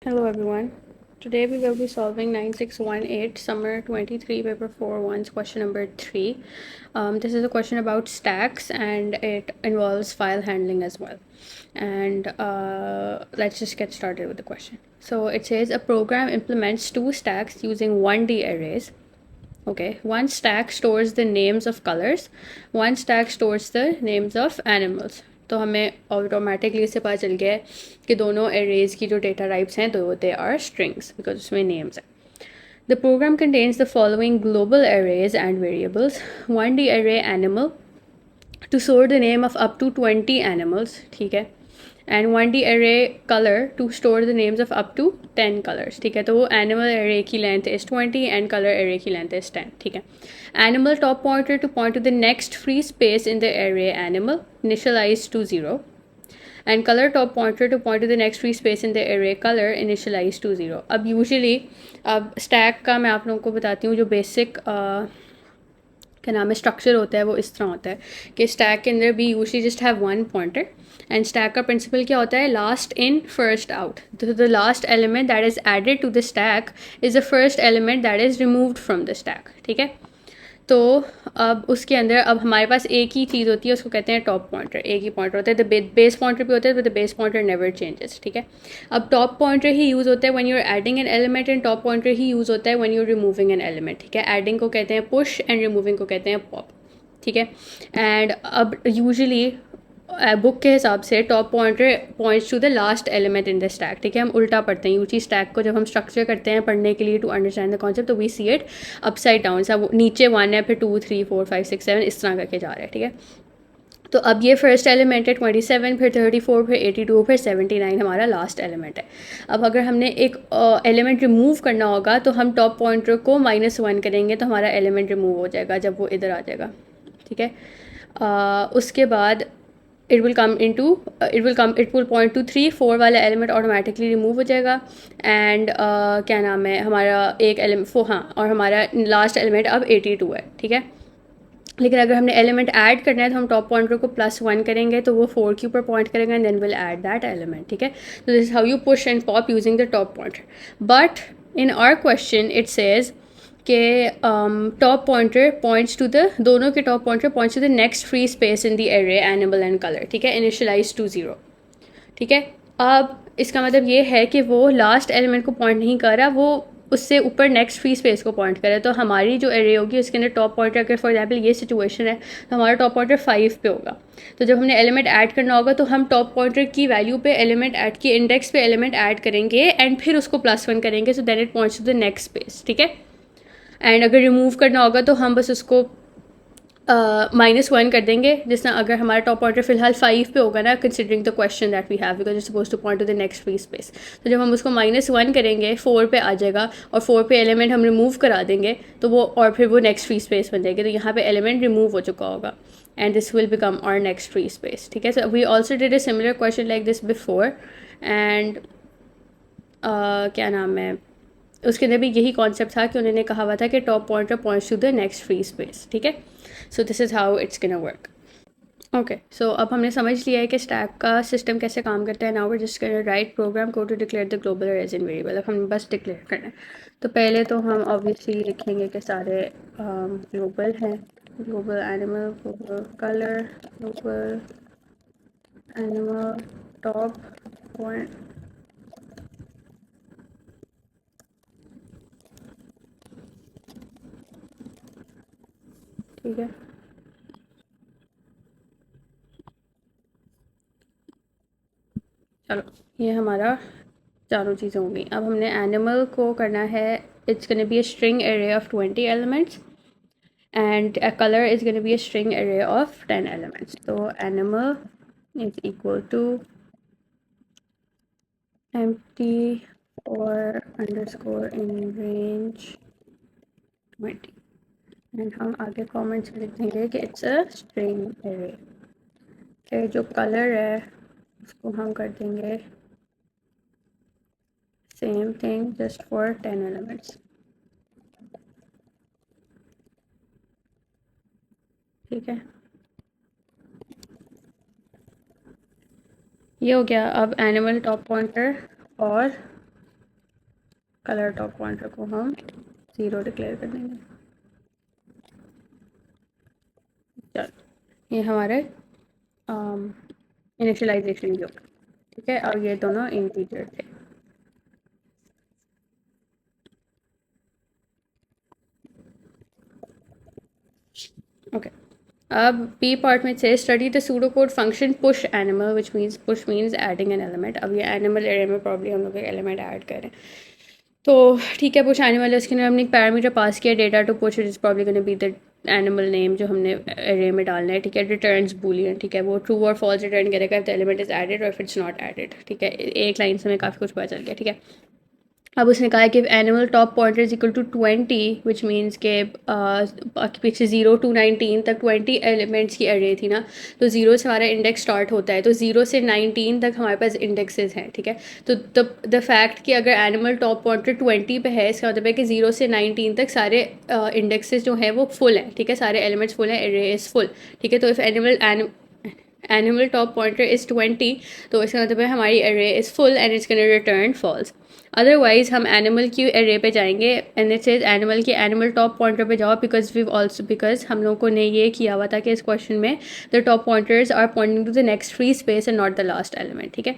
Hello everyone. Today we will be solving 9618 Summer 23 paper 4-1's question number 3. This is a question about stacks and it involves file handling as well. And let's just get started with the question. So it says a program implements two stacks using 1D arrays. Okay, one stack stores the names of colors, one stack stores the names of animals. तो हमें automatically इससे पता चल गया है कि दोनों arrays की जो डेटा टाइप्स हैं तो दे आर स्ट्रिंग्स बिकॉज उसमें नेम्स हैं. The program contains the following global arrays and variables. 1D array animal to store the name of up to 20 animals, ठीक है, and 1D array color to store the names of up to 10 colors, ठीक है. तो वो animal array की length is 20 and color array की length is 10, ठीक है. Animal top pointer to point to the next free space in the array animal initialized to 0, and color top pointer to point to the next free space in the array color initialized to 0. अब usually अब stack का मैं आप लोगों को बताती हूँ जो basic क्या नाम है स्ट्रक्चर होता है वो इस तरह होता है कि स्टैक के अंदर भी usually just have one pointer and stack का प्रिंसिपल क्या होता है last in first out. The last element that is added to the stack is the first element that is removed from the stack, ठीक है. तो अब उसके अंदर अब हमारे पास एक ही चीज़ होती है उसको कहते हैं टॉप पॉइंटर. एक ही पॉइंटर होता है. द बेस पॉइंटर भी होता है but the base pointer never changes, ठीक है. अब टॉप पॉइंटर ही यूज़ होता है when you are adding an element and top pointer ही यूज़ होता है when you are removing an element, ठीक है. एडिंग को कहते हैं पुश एंड रिमूविंग को कहते हैं पॉप, ठीक है. एंड अब यूजुअली बुक के हिसाब से top pointer points to the last element in the stack, ठीक है. हम उल्टा पढ़ते हैं यूजी स्टैक को जब हम स्ट्रक्चर करते हैं पढ़ने के लिए टू अंडरस्टैंड द कॉन्सेप्ट, तो we see it upside down. सब नीचे 1 है फिर 2 3 4 5 6 7 इस तरह करके जा रहा है, ठीक है. तो अब ये फर्स्ट एलिमेंट है 27, फिर 34, फिर 82, फिर 79 हमारा लास्ट एलिमेंट है. अब अगर हमने एक एलिमेंट रिमूव करना होगा तो हम टॉप पॉइंटर को -1 करेंगे तो हमारा एलिमेंट रिमूव हो जाएगा जब वो इधर आ जाएगा, ठीक है. उसके बाद इट विल पॉइंट टू 3 4 वाला एलिमेंट ऑटोमेटिकली रिमूव हो जाएगा. एंड क्या नाम है हमारा एक एलिमेंट हाँ और हमारा लास्ट एलिमेंट अब 82 है, ठीक है. लेकिन अगर हमने एलिमेंट ऐड करना है तो हम टॉप पॉइंटर को +1 करेंगे तो वो 4 के ऊपर पॉइंट करेगा and then will add that element, ठीक है. तो this is how you push and pop using the top pointer. But in our question it says के top pointer points to the दोनों के top pointer points to the next free space in the array animal and colour, ठीक है, initialise to 0, ठीक है. अब इसका मतलब ये है कि वो लास्ट एलिमेंट को पॉइंट नहीं कर रहा, वो उससे ऊपर नेक्स्ट फ्री स्पेस को पॉइंट करे. तो हमारी जो एरे होगी उसके अंदर टॉप पॉइंटर अगर फॉर एग्जांपल ये सिचुएशन है तो हमारा टॉप पॉइंटर 5 पे होगा. तो जब हमने एलिमेंट ऐड करना होगा तो हम टॉप पॉइंटर की वैल्यू पे एलिमेंट ऐड की इंडेक्स पे एलिमेंट ऐड करेंगे एंड फिर उसको +1 करेंगे so then it points to the next space, ठीक है. एंड अगर रिमूव करना होगा तो हम बस उसको -1 कर देंगे जिसना अगर हमारा टॉप पॉइंटर फिलहाल 5 पे होगा ना considering the question that we have because it's suppose to point to the next free space. तो जब हम उसको -1 करेंगे 4 पे आ जाएगा और 4 पे एलिमेंट हम रिमूव करा देंगे तो वो और फिर वो नेक्स्ट फ्री स्पेस बन जाएगी. तो यहाँ पे एलिमेंट रिमूव हो चुका होगा and this will become our next free space, ठीक है. So we also did a similar question like this before and क्या नाम है उसके अंदर भी यही कॉन्सेप्ट था कि उन्होंने कहा हुआ था कि top pointer points to the next free space, ठीक है. So this is how it's gonna work. Okay so अब हमने समझ लिया है कि स्टैक का सिस्टम कैसे काम करता है. Now we just gonna write program code to declare the global arrays in variable. अब हम बस डिक्लेयर करना है तो पहले तो हम ऑब्वियसली लिखेंगे कि सारे ग्लोबल हैं. Global animal, global colour, global animal top point, ठीक है. चलो ये हमारा चारों चीज़ें हो गई. अब हमने एनिमल को करना है. It's gonna be a string array of 20 elements and a color is going to be a string array of 10 elements. So animal is equal to empty or underscore in range 20 and हम आगे comments में लिख देंगे कि it's a string array. फिर जो color है उसको हम कर देंगे same thing just for 10 elements, ठीक है. ये हो गया. अब एनिमल टॉप पॉइंटर और कलर टॉप पॉइंटर को हम 0 डिक्लेयर कर देंगे। चलो ये हमारे इनिशियलाइजेशन जो, ठीक है, और ये दोनों इंटीजर थे। ओके, अब बी पार्ट में से study the pseudo code function push animal, which means push means adding an element. अब ये एनिमल एरे में प्रॉब्ली हम लोग एक एलिमेंट ऐड करें, तो ठीक है, पुश एनिमल है, उसके अंदर हमने एक पैरामीटर पास किया data to push, is probably gonna be the animal name जो हमने एरे में डालना है, ठीक है। रिटर्न्स बूलियन, ठीक है, वो ट्रू और फॉल्स रिटर्न करेगा if the element is added और इफ इट्स नॉट एडेड, ठीक है। एक लाइन से हमें काफ़ी कुछ पता चल गया, ठीक है। अब उसने कहा है कि animal top pointer is equal to 20, which means के पीछे 0 to 19 तक 20 एलिमेंट्स की अरे थी ना, तो 0 से हमारा इंडेक्स स्टार्ट होता है, तो 0 से 19 तक हमारे पास इंडेक्सेस हैं, ठीक है। तो द फैक्ट कि अगर एनिमल टॉप पॉइंटर 20 पे है, इसका मतलब है कि 0 से 19 तक सारे इंडेक्सेस जो हैं वो फुल हैं, ठीक है, सारे एलिमेंट्स फुल हैं, अरे इज़ फुल, ठीक है। तो if animal top pointer is 20, तो इसका मतलब है हमारी array is full and it's gonna return false. Otherwise हम एनिमल की एरे पे जाएंगे एंड इट सेज एनिमल के एनिमल टॉप पॉइंटर पे जाओ, बिकॉज हम लोगों ने ये किया हुआ था कि इस क्वेश्चन में the top pointers are pointing to the next free space and not the last element, ठीक है।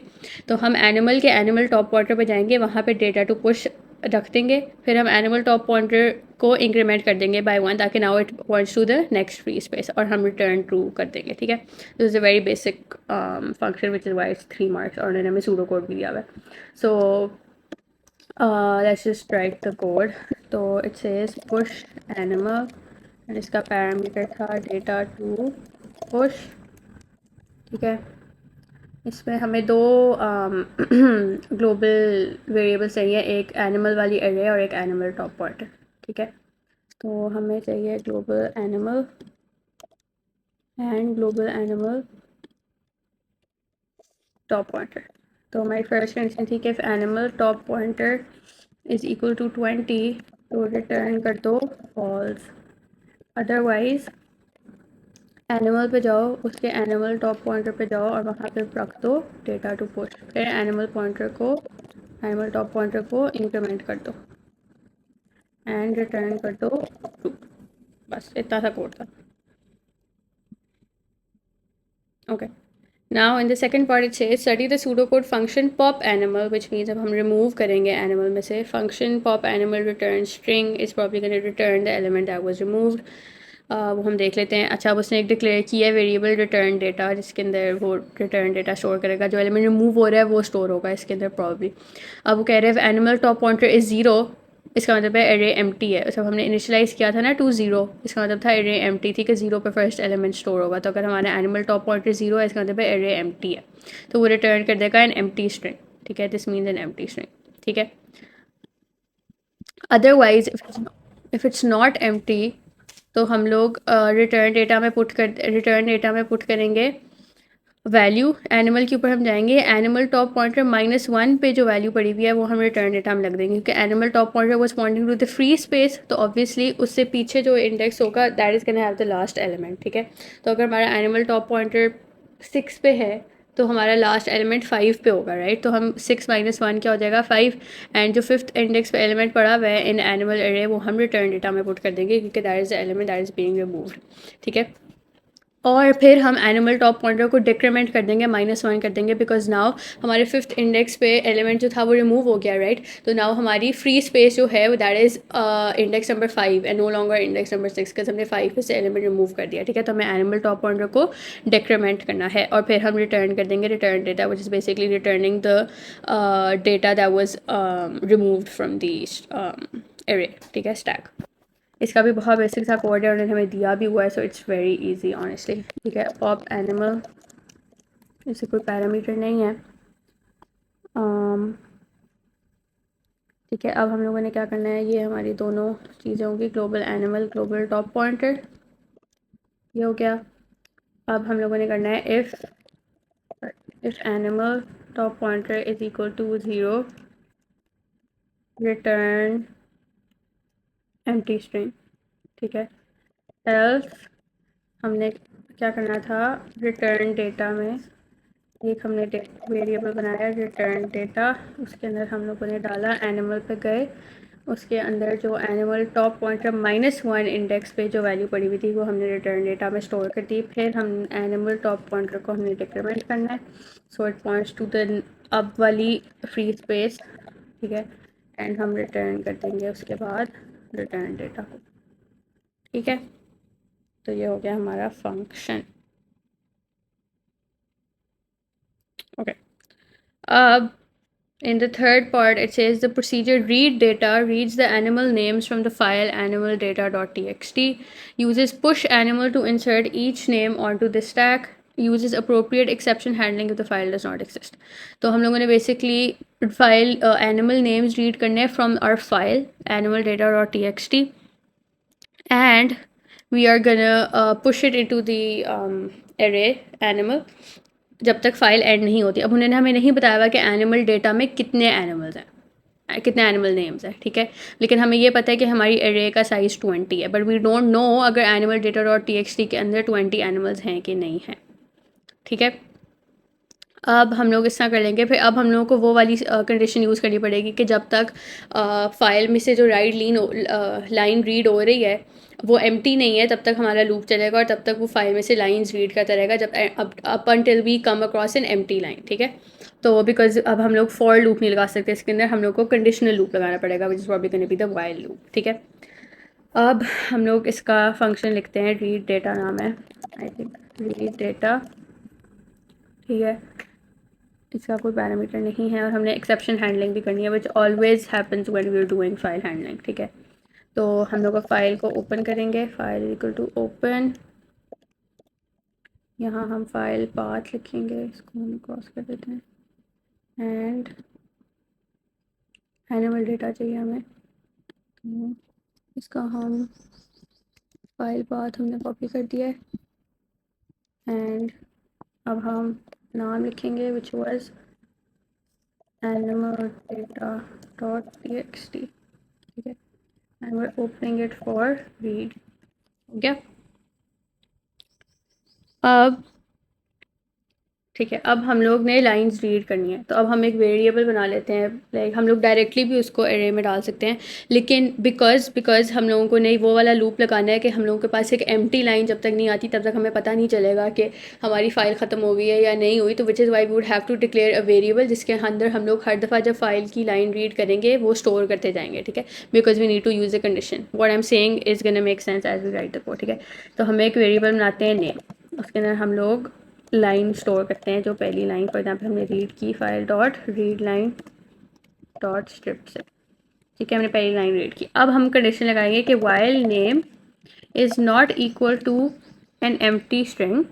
तो हम एनिमल के एनिमल टॉप पॉइंटर पे जाएंगे, वहाँ पे डेटा टू पुश रख देंगे, फिर हम एनिमल टॉप पॉइंटर को इंक्रीमेंट कर देंगे बाय 1 ताकि now it points to the next free space, और हम रिटर्न ट्रू कर देंगे, ठीक है। This is a very basic function which is why it's 3 marks, और उन्होंने हमें सूडो कोड भी दिया हुआ है। सो let's just write the code. तो it says push animal and इसका पैरामीटर था data to push, ठीक है। इसमें हमें दो ग्लोबल वेरिएबल्स चाहिए, एक एनिमल वाली एरे और एक एनिमल टॉप पॉइंटर, ठीक है। तो हमें चाहिए global animal and global animal top pointer. तो हमारी फर्स्ट कंडीशन थी कि if animal top pointer is equal to 20, तो रिटर्न कर दो फॉल्स। अदरवाइज एनिमल पे जाओ, उसके एनिमल टॉप पॉइंटर पे जाओ और वहाँ पे रख दो डेटा टू पुश, फिर एनिमल टॉप पॉइंटर को इंक्रीमेंट कर दो एंड रिटर्न कर दो ट्रू। बस इतना सा कोड था। Okay, now in the second part it says study the pseudo code function pop animal, which means अब हम रिमूव करेंगे एनिमल में से function pop animal return string is probably gonna return the element that was removed. वो हम देख लेते हैं। अच्छा, अब उसने एक डिक्लेयर किया है वेरिएबल रिटर्न डेटा, जिसके अंदर वो रिटर्न डेटा स्टोर करेगा, जो एलिमेंट रिमूव हो रहा है वो स्टोर होगा इसके अंदर प्रॉब्ली। अब वो कह रहे हैं एनिमल टॉप पॉइंटर इज़ 0, इसका मतलब है एरे एम्प्टी है। सब हमने इनिशियलाइज़ किया था ना टू 0, इसका मतलब था एरे एम्प्टी थी कि 0 पे फर्स्ट एलिमेंट स्टोर होगा। तो अगर हमारा एनिमल टॉप पॉइंटर 0 है, इसका मतलब है एरे एम्प्टी है, तो वो रिटर्न कर देगा एन एम्प्टी स्ट्रिंग, ठीक है। This means N empty string, ठीक है। Otherwise if it's not empty, तो हम लोग रिटर्न डेटा में पुट करेंगे वैल्यू। एनिमल के ऊपर हम जाएंगे, एनिमल टॉप पॉइंटर -1 पे जो वैल्यू पड़ी हुई है वो हम रिटर्न डेटा में लग देंगे, क्योंकि animal top pointer was pointing to the free space, तो ऑब्वियसली उससे पीछे जो इंडेक्स होगा that is gonna have the last element, ठीक है। तो अगर हमारा एनिमल टॉप पॉइंटर 6 पे है, तो हमारा लास्ट एलिमेंट 5 पे होगा, राइट। तो हम 6 - 1 क्या हो जाएगा 5, एंड जो फिफ्थ इंडेक्स पे एलिमेंट पड़ा हुआ है इन एनिमल एरे वो हम रिटर्न डेटा में पुट कर देंगे, क्योंकि that is the element that is being removed, ठीक है। और फिर हम एनिमल टॉप पॉइंटर को डिक्रीमेंट कर देंगे, -1 कर देंगे, बिकॉज नाउ हमारे फिफ्थ इंडेक्स पे एलिमेंट जो था वो रिमूव हो गया, राइट। तो नाउ हमारी फ्री स्पेस जो है that is index number 5 and no longer index number 6, because हमने 5 पे से एलिमेंट रिमूव कर दिया, ठीक है। तो हमें एनिमल टॉप पॉइंटर को डिक्रीमेंट करना है, और फिर हम रिटर्न कर देंगे return data, which is basically returning the data that was removed from the array, ठीक है, स्टैक। इसका भी बहुत बेसिक सा कोड है, उन्होंने हमें दिया भी हुआ है, so it's very easy honestly, ठीक है। पॉप एनिमल, इसे कोई पैरामीटर नहीं है, ठीक है। अब हम लोगों ने क्या करना है, ये हमारी दोनों चीज़ें होंगी, global animal global top pointer, ये हो गया। अब हम लोगों ने करना है if animal top pointer is equal to 0, return empty string, ठीक है। एल्स हमने क्या करना था, रिटर्न डेटा में एक हमने वेरिएबल बनाया रिटर्न डेटा, उसके अंदर हम लोगों ने डाला एनिमल पे गए, उसके अंदर जो एनिमल टॉप पॉइंटर -1 इंडेक्स पे जो वैल्यू पड़ी हुई थी वो हमने रिटर्न डेटा में स्टोर कर दी। फिर हम एनिमल टॉप पॉइंटर को हमने डिक्रीमेंट करना है, so it points to the अब वाली फ्री स्पेस, ठीक है, एंड हम रिटर्न कर देंगे उसके बाद रिटर्न डेटा, ठीक है। तो ये हो गया हमारा फंक्शन। ओके, अब in the third part, it says the procedure read data reads the animal names from the file animaldata.txt, uses push animal to insert each name onto the stack, uses appropriate exception handling if the file does not exist. तो हम लोगों ने basically file animal names read करने from our file animaldata.txt and we are gonna push it into the array animal जब तक file and नहीं होती। अब उन्होंने हमें नहीं बताया हुआ कि एनिमल डेटा में कितने एनिमल्स हैं, कितने एनिमल नेम्स हैं, ठीक है, लेकिन हमें ये पता है कि हमारी एरे का साइज़ 20 है, बट वी डोंट नो अगर animal data dot T x T के अंदर 20 एनिमल्स हैं कि नहीं हैं, ठीक है। अब हम लोग इस तरह कर लेंगे, फिर अब हम लोगों को वो वाली कंडीशन यूज़ करनी पड़ेगी कि जब तक फाइल में से जो लाइन रीड हो रही है वो एम्प्टी नहीं है तब तक हमारा लूप चलेगा, और तब तक वो फाइल में से लाइंस रीड करता रहेगा जब up until we come across an empty line, ठीक है। तो बिकॉज अब हम लोग फॉर लूप नहीं लगा सकते इसके अंदर, हम लोग को कंडीशनल लूप लगाना पड़ेगा which is probably gonna be the while loop, ठीक है। अब हम लोग इसका फंक्शन लिखते हैं, रीड डेटा नाम है, आई थिंक रीड डेटा, ठीक है। इसका कोई पैरामीटर नहीं है और हमने एक्सेप्शन हैंडलिंग भी करनी है which always happens when we are doing file handling, ठीक है। तो हम लोग फाइल को ओपन करेंगे, फाइल इक्वल टू ओपन, यहाँ हम फाइल पाथ लिखेंगे, इसको हम क्रॉस कर देते हैं, एंड एनिमल डेटा चाहिए हमें, तो इसका हम फाइल पाथ हमने कॉपी कर दिया है, एंड अब हम नाम लिखेंगे which was animal data dot txt, ठीक है, and we are opening it for read, हो गया। अब ठीक है, अब हम लोग ने लाइंस रीड करनी है, तो अब हम एक वेरिएबल बना लेते हैं, लाइक हम लोग डायरेक्टली भी उसको एरे में डाल सकते हैं, लेकिन बिकॉज हम लोगों को नहीं वो वाला लूप लगाना है कि हम लोगों के पास एक एम्प्टी लाइन जब तक नहीं आती तब तक हमें पता नहीं चलेगा कि हमारी फ़ाइल ख़त्म हो गई है या नहीं हुई, तो which is why we would have to declare a variable जिसके अंदर हम लोग हर दफ़ा जब फाइल की लाइन रीड करेंगे वो स्टोर करते जाएंगे, ठीक है, because we need to use a condition, what I am saying is gonna make sense as we write the code, ठीक है। तो हमें एक वेरिएबल बनाते हैं नेम, उसके अंदर हम लोग लाइन स्टोर करते हैं, जो पहली लाइन फॉर एग्जाम्पल हमने रीड की file dot read line dot script से, ठीक है, हमने पहली लाइन रीड की। अब हम कंडीशन लगाएंगे कि while name is not equal to an empty string,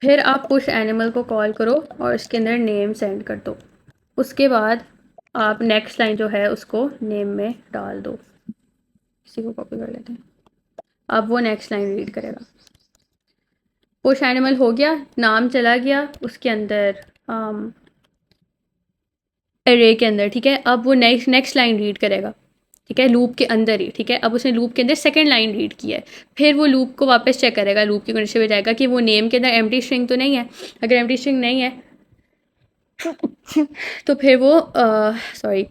फिर आप पुश एनिमल को कॉल करो और इसके अंदर नेम सेंड कर दो, उसके बाद आप नेक्स्ट लाइन जो है उसको नेम में डाल दो, इसी को कॉपी कर लेते हैं, अब वो नेक्स्ट लाइन रीड करेगा। पुश एनिमल हो गया, नाम चला गया उसके अंदर एरे के अंदर, ठीक है। अब वो नेक्स्ट लाइन रीड करेगा, ठीक है, लूप के अंदर ही, ठीक है। अब उसने लूप के अंदर सेकंड लाइन रीड की है, फिर वो लूप को वापस चेक करेगा, लूप की कंडीशन में जाएगा कि वो नेम के अंदर एम्प्टी स्ट्रिंग तो नहीं है, अगर एम्प्टी स्ट्रिंग नहीं है तो फिर वो सॉरी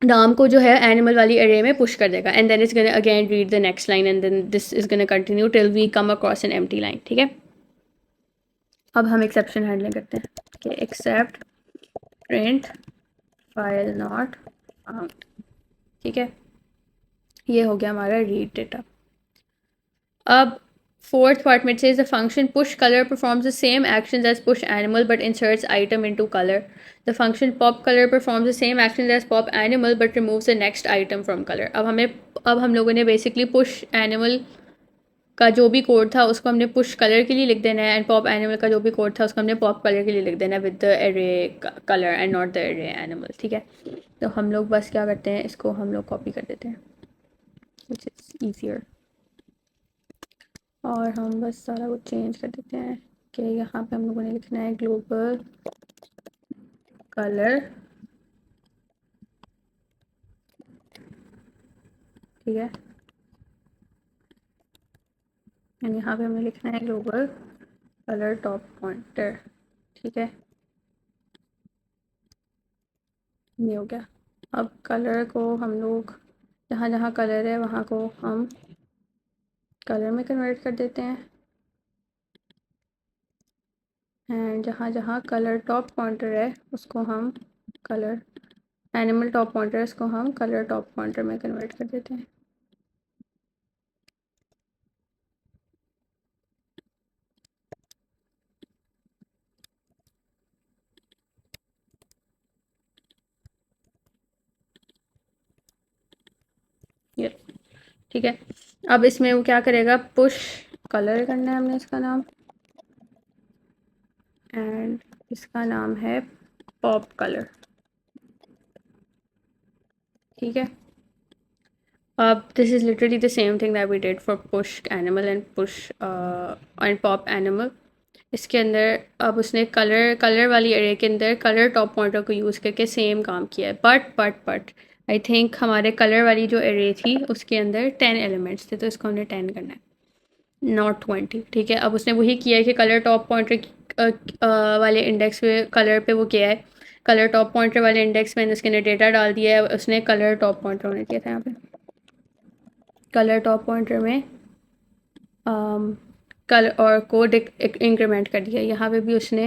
नाम को जो है एनिमल वाली एरे में पुश कर देगा, and then is gonna again read the next line and then this is gonna continue till we come across an empty line, ठीक है। अब हम एक्सेप्शन हैंडलिंग करते हैं कि except print file not found, ठीक है, ये हो गया हमारा रीड डेटा। अब fourth part में says the function push color performs the same actions as push animal but inserts item into color. The function pop color performs the same actions as pop animal but removes the next item from color. अब हम लोगों ने basically push animal का जो भी code था उसको हमने पुश कलर के लिए लिख देना है, एंड पॉप एनिमल का जो भी कोड था उसको हमने पॉप कलर के लिए लिख देना है with the array colour and not the array animal, ठीक है। तो हम लोग बस क्या करते हैं, इसको हम लोग कॉपी कर देते हैं विच इज़ ईजियर, और हम बस सारा कुछ चेंज कर देते हैं कि यहाँ पे हम लोगों ने लिखना है ग्लोबल कलर, ठीक है, एंड यहाँ पे हमें लिखना है ग्लोबल कलर टॉप पॉइंटर, ठीक है, ये हो गया। अब कलर को हम लोग जहाँ जहाँ कलर है वहाँ को हम कलर में कन्वर्ट कर देते हैं, एंड जहाँ जहाँ कलर टॉप पॉइंटर है उसको हम कलर एनिमल टॉप पॉइंटर इसको हम कलर टॉप पॉइंटर में कन्वर्ट कर देते हैं। ये ठीक है। अब इसमें वो क्या करेगा, पुश कलर करना है हमने इसका नाम, एंड इसका नाम है पॉप कलर, ठीक है। अब this is literally the same thing that we did for push animal and push and pop animal. इसके अंदर अब उसने कलर वाली एरे के अंदर कलर टॉप पॉइंटर को यूज़ करके सेम काम किया है, बट आई थिंक हमारे कलर वाली जो एरे थी उसके अंदर 10 एलिमेंट्स थे, तो इसको हमने 10 करना है, नॉट 20, ठीक है। अब उसने वही किया है कि कलर टॉप पॉइंटर वाले इंडेक्स पे कलर पे वो किया है, कलर टॉप पॉइंटर वाले इंडेक्स में उसके डेटा डाल दिया है, उसने कलर टॉप पॉइंटर होने दिया था यहाँ पे, कलर टॉप पॉइंटर में कलर और को इंक्रीमेंट कर दिया, यहाँ पे भी उसने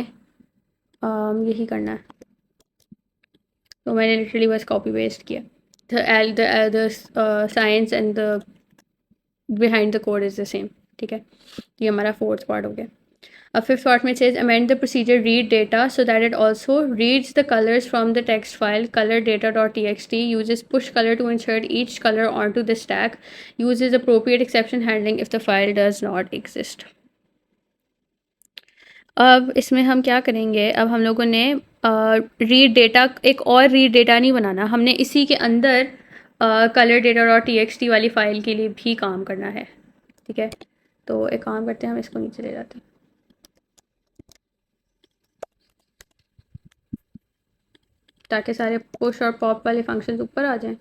यही करना है, तो मैंने लिटरली बस कॉपी पेस्ट किया। The science and the behind the code is the same, ठीक है। ये हमारा फोर्थ पार्ट हो गया। अब फिफ्थ पार्ट में says amend the procedure read data so that it also reads the colors from the text file color data.txt, uses push color to insert each color onto the stack, uses appropriate exception handling if the file does not exist। अब इसमें हम क्या करेंगे, अब हम लोगों ने read data, एक और रीड डेटा नहीं बनाना, हमने इसी के अंदर colour data dot T x t वाली फ़ाइल के लिए भी काम करना है, ठीक है। तो एक काम करते हैं, हम इसको नीचे ले जाते हैं ताकि सारे पुश और पॉप वाले फंक्शंस ऊपर आ जाएं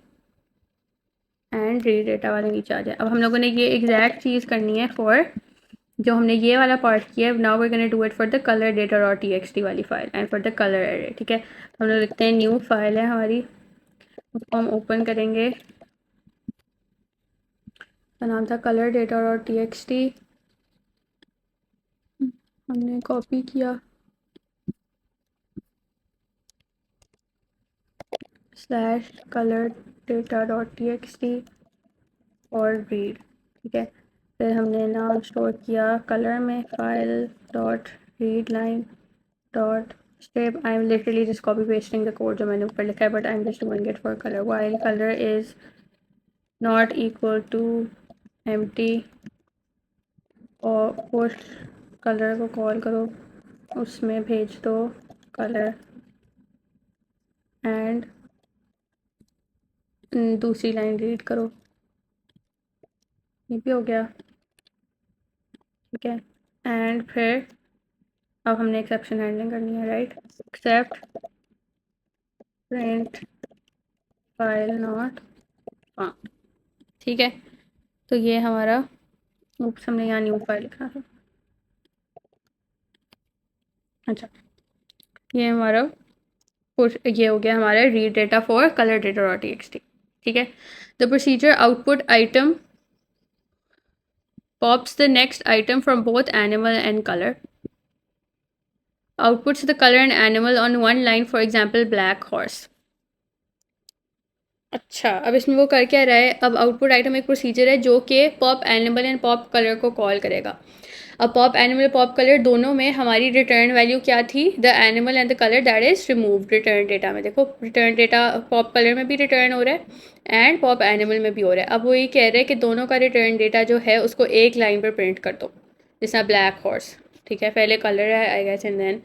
एंड रीड डेटा वाले नीचे आ जाए। अब हम लोगों ने ये एग्जैक्ट चीज़ करनी है फॉर जो हमने ये वाला पार्ट किया है, now we gonna do it for the colour data dot T x t वाली file and for the colour array, ठीक है। तो हम लोग लिखते हैं न्यू फाइल है हमारी, उसको हम ओपन करेंगे, का नाम था colour data dot T x T, हमने कॉपी किया slash colour data dot T x T और रीड, ठीक है। फिर हमने नाम स्टोर किया कलर में, file dot read line dot step, I am literally just copy pasting the code जो मैंने ऊपर लिखा है, but I am just doing it for colour, while colour is not equal to empty, और push colour को call करो, उसमें भेज दो कलर एंड दूसरी लाइन रीड करो, ये भी हो गया, ठीक है। एंड फिर अब हमने एक्सेप्शन हैंडलिंग करनी है, right, except print file not found, ठीक है। तो ये हमारा, ऊप्स हमने यहाँ न्यू फाइल लिखा है, अच्छा, ये हमारा ये हो गया हमारा read data for colour data dot T x T, ठीक है। The procedure output item pops the next item from both animal and color, outputs the color and animal on one line, for example black horse। अच्छा, अब इसमें वो कर क्या रहा है, अब आउटपुट आइटम एक प्रोसीजर है जो कि pop animal and pop colour को कॉल करेगा। अब पॉप एनिमल पॉप कलर दोनों में हमारी रिटर्न वैल्यू क्या थी, the animal and the colour that is removed. Return data में देखो, रिटर्न डेटा पॉप कलर में भी रिटर्न हो रहा है एंड पॉप एनिमल में भी हो रहा है। अब वो ये कह रहे हैं कि दोनों का रिटर्न डेटा जो है उसको एक लाइन पर प्रिंट कर दो, जैसा ब्लैक हॉर्स, ठीक है, पहले कलर है I guess and then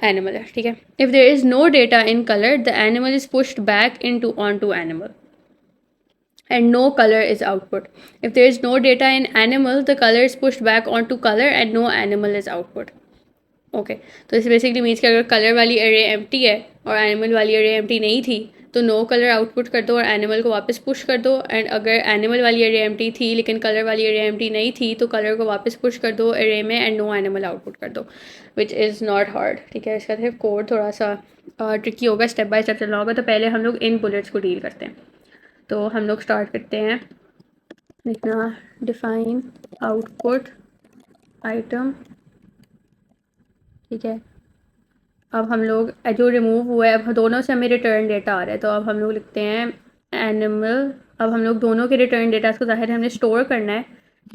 animal है, ठीक है। If there is no data in colour the animal is pushed back into on to animal and no color is output. If there is no data in animal, the color is pushed back onto color and no animal is output. Okay, तो इस basically means कि अगर colour वाली array empty है और animal वाली array empty नहीं थी तो नो कलर आउटपुट कर दो और एनिमल को वापस पुश कर दो। एंड अगर एनिमल वाली एरे एम्प्टी थी लेकिन कलर वाली एरे एम्प्टी नहीं थी तो कलर को वापस पुश कर दो एरे में एंड नो एनिमल आउटपुट कर दो, विच इज़ नॉट हार्ड। ठीक है, इसका सिर्फ कोड थोड़ा सा ट्रिकी होगा, स्टेप बाय स्टेप चलना होगा। तो पहले हम लोग इन बुलेट्स को डील करते हैं। तो हम लोग स्टार्ट करते हैं लिखना डिफाइन आउटपुट आइटम। ठीक है, अब हम लोग जो रिमूव हुआ है, अब दोनों से हमें रिटर्न डेटा आ रहा है, तो अब हम लोग लिखते हैं एनिमल। अब हम लोग दोनों के रिटर्न डेटा को ज़ाहिर है हमने स्टोर करना है।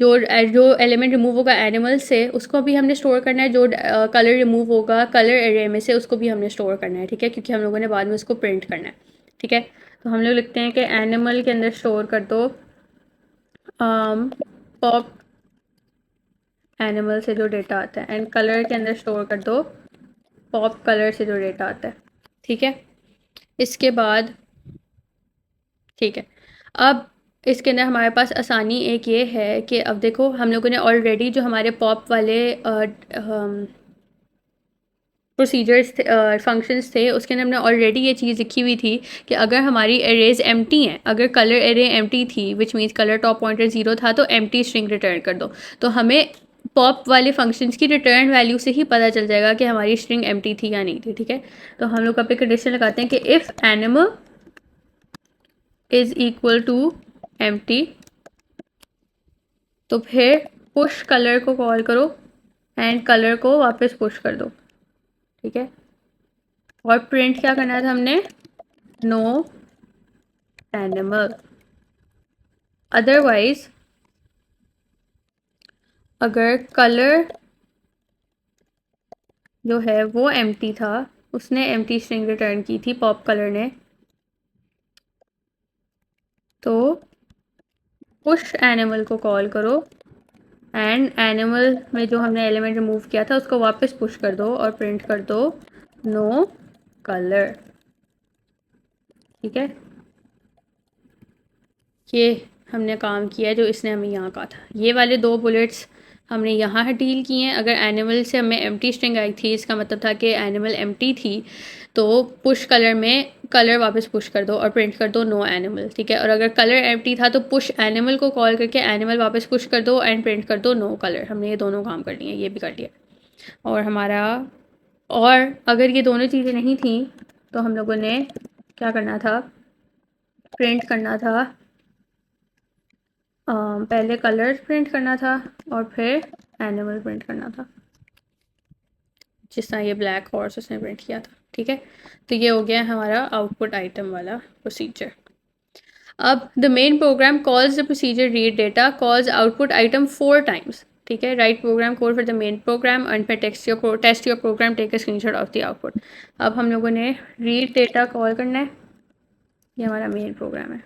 जो जो एलिमेंट रिमूव होगा एनिमल से उसको भी हमने स्टोर करना है, जो कलर रिमूव होगा कलर एरे में से उसको भी हमने स्टोर करना है। ठीक है, क्योंकि हम लोगों ने बाद में उसको प्रिंट करना है। ठीक है, तो हम लोग लिखते हैं कि एनिमल के अंदर स्टोर कर दो पॉप एनिमल से जो डेटा आता है, एंड कलर के अंदर स्टोर कर दो पॉप कलर से जो डेटा आता है। ठीक है, इसके बाद ठीक है, अब इसके अंदर हमारे पास आसानी एक ये है कि अब देखो हम लोगों ने ऑलरेडी जो हमारे पॉप वाले प्रोसीजर्स फंक्शंस थे उसके अंदर हमने ऑलरेडी ये चीज़ लिखी हुई थी कि अगर हमारी एरेज एम्प्टी हैं, अगर कलर एरे एम्प्टी थी which means colour top pointer 0 था तो एम्प्टी स्ट्रिंग रिटर्न कर दो। तो हमें पॉप वाले फंक्शंस की रिटर्न वैल्यू से ही पता चल जाएगा कि हमारी स्ट्रिंग एम्प्टी थी या नहीं थी। ठीक है, तो हम लोग अब एक कंडीशन लगाते हैं कि if animal is equal to empty, तो फिर पुश कलर को कॉल करो एंड कलर को वापस पुश कर दो। ठीक है, और प्रिंट क्या करना था हमने, नो एनिमल। अदरवाइज अगर कलर जो है वो एम्प्टी था, उसने एम्प्टी स्ट्रिंग रिटर्न की थी पॉप कलर ने, तो पुश एनिमल को कॉल करो एंड एनिमल में जो हमने एलिमेंट रिमूव किया था उसको वापस पुश कर दो और प्रिंट कर दो नो कलर। ठीक है, ये हमने काम किया है जो इसने हमें यहाँ कहा था। ये वाले दो बुलेट्स हमने यहाँ डील किए हैं। अगर एनिमल से हमें एम्प्टी स्ट्रिंग आई थी इसका मतलब था कि एनिमल एम्प्टी थी, तो पुश कलर में कलर वापस पुश कर दो और प्रिंट कर दो नो एनिमल। ठीक है, और अगर कलर एम्प्टी था तो पुश एनिमल को कॉल करके एनिमल वापस पुश कर दो एंड प्रिंट कर दो नो कलर। हमने ये दोनों काम कर लिए, ये भी कर लिया। और हमारा, और अगर ये दोनों चीज़ें नहीं थी तो हम लोगों ने क्या करना था, प्रिंट करना था, पहले कलर प्रिंट करना था और फिर एनिमल प्रिंट करना था, जिस तरह ये ब्लैक हॉर्स उसने प्रिंट किया था। ठीक है, तो ये हो गया हमारा आउटपुट आइटम वाला प्रोसीजर। अब the main program calls the procedure read data calls output item 4 times. ठीक है, write program code for the main program and फिर test your program, take a screenshot of the output. अब हम लोगों ने read data call करना है, ये हमारा मेन प्रोग्राम है।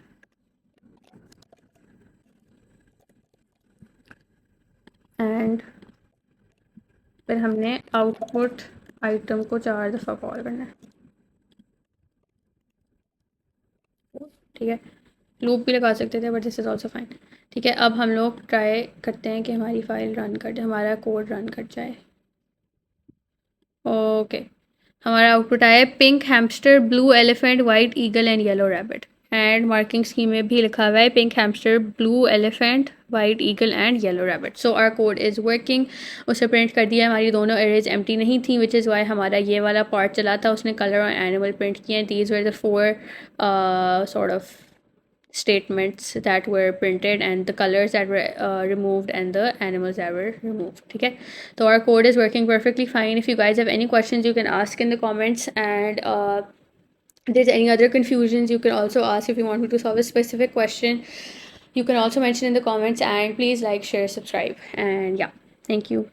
एंड फिर हमने आउटपुट आइटम को 4 दफ़ा कॉल करना है। ठीक है, लूप भी लगा सकते थे but this is also fine. ठीक है, अब हम लोग ट्राई करते हैं कि हमारी फाइल रन कर जाए, हमारा कोड रन कर जाए। ओके, हमारा आउटपुट आया है pink hamster, blue elephant, white eagle and yellow rabbit. And marking scheme में भी लिखा हुआ है pink hamster, blue elephant, white eagle and yellow rabbit. So our code is working. उसे प्रिंट कर दिया, हमारी दोनों एरेज एम्प्टी नहीं थी विच इज़ वाई हमारा ये वाला पार्ट चला था। उसने कलर और एनिमल प्रिंट किए। These were the 4 sort of statements that were printed and the colors that were removed and the animals that were removed. ठीक है, so our code is working perfectly fine. If you guys have any questions you can ask in the comments, and if there's any other confusions you can also ask. If you want me to solve a specific question you can also mention in the comments, and please like, share, subscribe, and yeah, thank you.